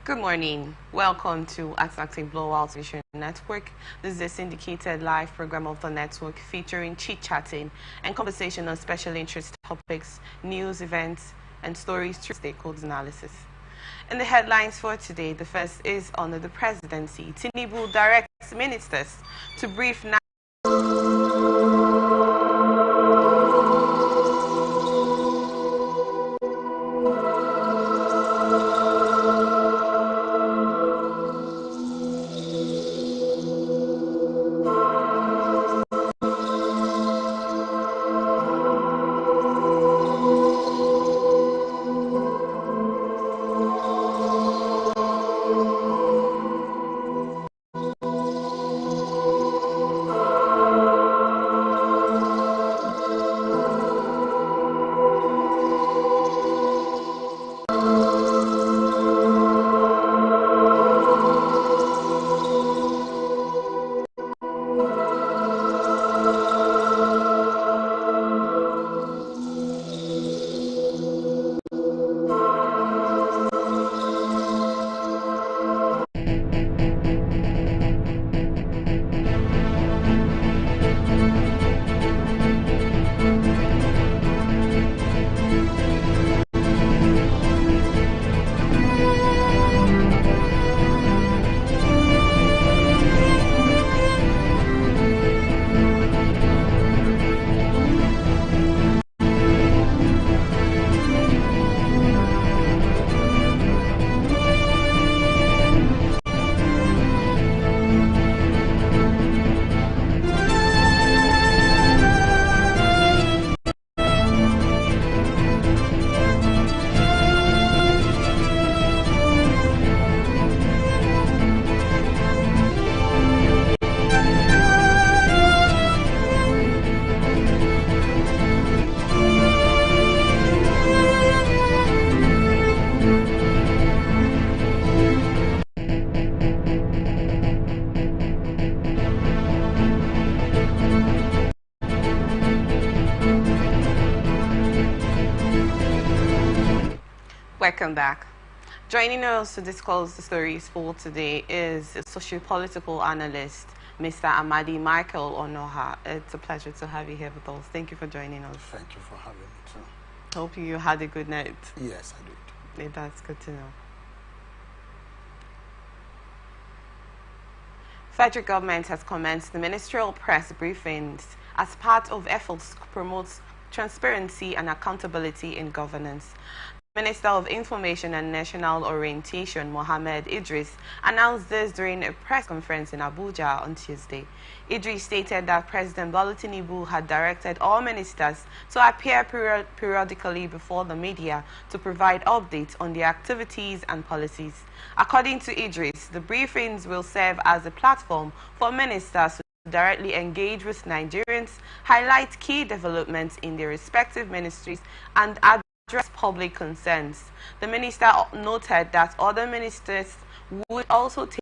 Good morning. Welcome to Attractive Blowout Vision Network. This is a syndicated live program of the network featuring chit-chatting and conversation on special interest topics, news, events, and stories through stakeholder analysis. In the headlines for today, the first is under the presidency. Tinubu directs ministers to brief Welcome back. Joining us to discuss the stories for today is socio-political analyst, Mr. Amadi Michael Onoha. It's a pleasure to have you here with us. Thank you for joining us. Thank you for having me too. Hope you had a good night. Yes, I did. That's good to know. Federal government has commenced the ministerial press briefings as part of efforts to promote transparency and accountability in governance. Minister of Information and National Orientation, Mohammed Idris, announced this during a press conference in Abuja on Tuesday. Idris stated that President Bola Tinubu had directed all ministers to appear periodically before the media to provide updates on their activities and policies. According to Idris, the briefings will serve as a platform for ministers to directly engage with Nigerians, highlight key developments in their respective ministries, and address public concerns. The minister noted that other ministers would also take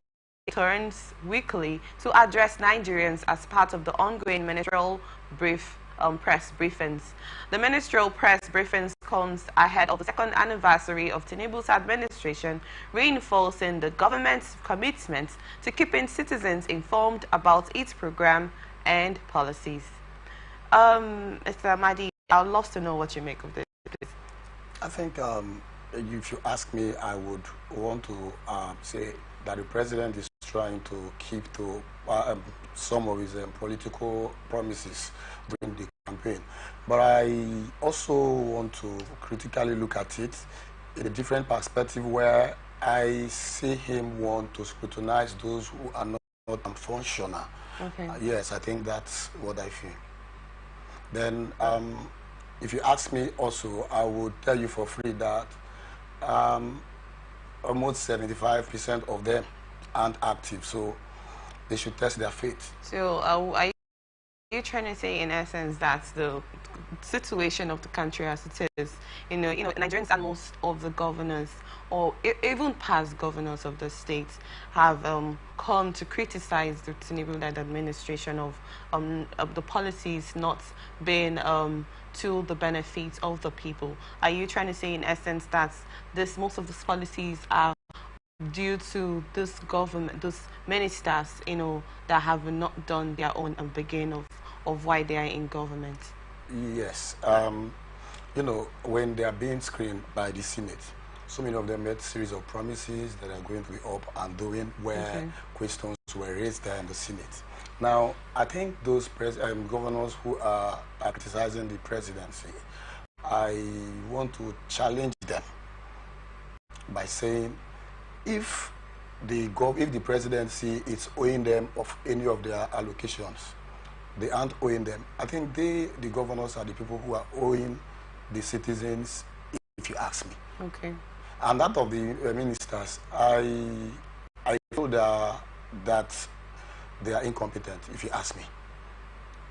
turns weekly to address Nigerians as part of the ongoing ministerial press briefings. The ministerial press briefings comes ahead of the second anniversary of Tinubu's administration, reinforcing the government's commitment to keeping citizens informed about its program and policies. Mr. Amadi, I'd love to know what you make of this, please. I think if you ask me, I would want to say that the president is trying to keep to some of his political promises during the campaign. But I also want to critically look at it in a different perspective, where I see him want to scrutinize those who are not functional. Okay. Yes, I think that's what I feel. Then if you ask me also, I would tell you for free that almost 75% of them aren't active, so they should test their faith. So are you You're trying to say, in essence, that the situation of the country as it is, Nigerians and most of the governors, or even past governors of the states, have come to criticize the Tinubu-led administration of the policies not being to the benefit of the people. Are you trying to say, in essence, that most of these policies are due to this government, those ministers, that have not done their own begin of why they are in government? Yes. When they are being screened by the Senate, so many of them made a series of promises that are going to be up and doing where questions were raised there in the Senate. Now, I think those governors who are criticizing the presidency, I want to challenge them by saying, if the presidency is owing them of any of their allocations, they aren't owing them. I think the governors are the people who are owing the citizens, if you ask me. Okay. And that of the ministers, I feel that they are incompetent, if you ask me.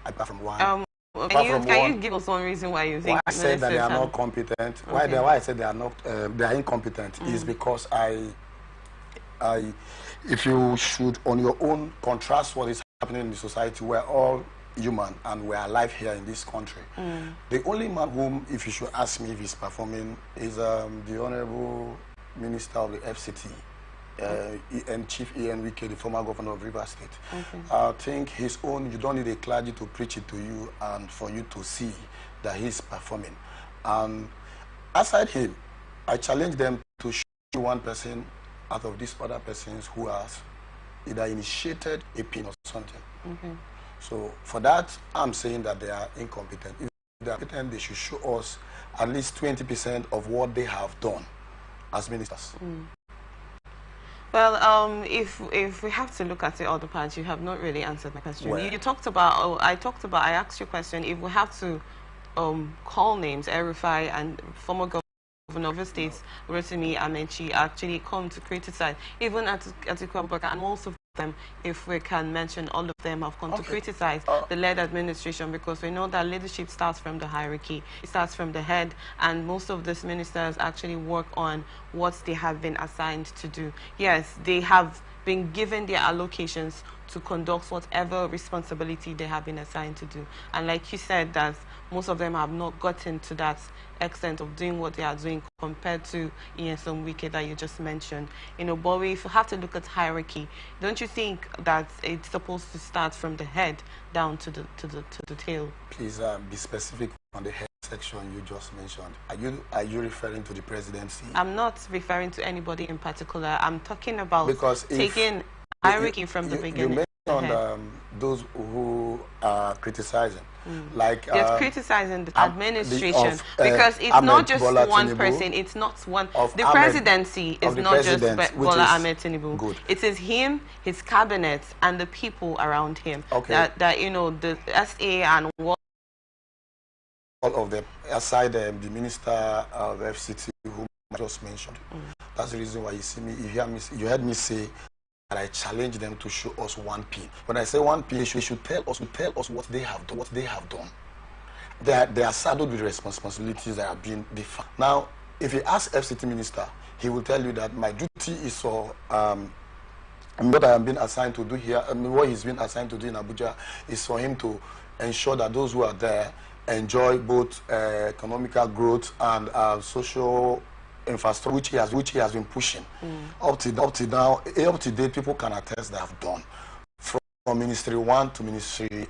Apart from one. Can you give us one reason why you think? Why I said that they are not competent? Okay. Why I said they are not they are incompetent is because if you should on your own contrast what is happening in the society, we're all human and we're alive here in this country. The only man whom, if you should ask me if he's performing, is the Honorable Minister of the FCT, and Chief Ian Wike, the former governor of Rivers State. I think his own, you don't need a clergy to preach it to you and for you to see that he's performing. And aside him, I challenge them to show one person out of these other persons who has either initiated a pin or something. So for that, I'm saying that they are incompetent. If they are competent, they should show us at least 20% of what they have done as ministers. Well, if we have to look at the other parts, you have not really answered my question. Well, you talked about, I asked you a question, if we have to call names, Erifai and former governor of the states, Rotimi Amechi, actually come to criticize, even Atiku Abubakar, and most of them, if we can mention, all of them have come to criticize the led administration, because we know that leadership starts from the hierarchy, it starts from the head, and most of these ministers actually work on what they have been assigned to do. Yes, they have been given their allocations to conduct whatever responsibility they have been assigned to do. And like you said, that most of them have not gotten to that extent of doing what they are doing compared to some Wike that you just mentioned. But if you have to look at hierarchy, don't you think that it's supposed to start from the head down to the tail? Please be specific on the head section you just mentioned. Are you referring to the presidency? I'm not referring to anybody in particular. I'm talking about taking hierarchy from the beginning. You mentioned those who are criticizing. Like they're criticizing the administration because it's not just one person. It's not one. The presidency is not just Bola Ahmed Tinubu. Good. It is him, his cabinet, and the people around him. Okay. That the SA and what. All of them, aside the minister of FCT, whom I just mentioned. That's the reason why you see me. You heard me say that I challenge them to show us one pin. When I say one pin, they should tell us what they have done. They are saddled with responsibilities that have been defined. Now, if you ask FCT minister, he will tell you that my duty is for what I am being assigned to do here. What he's been assigned to do in Abuja is for him to ensure that those who are there enjoy both economical growth and social infrastructure, which he has been pushing. Up to now, up to date, people can attest they have done from Ministry 1 to Ministry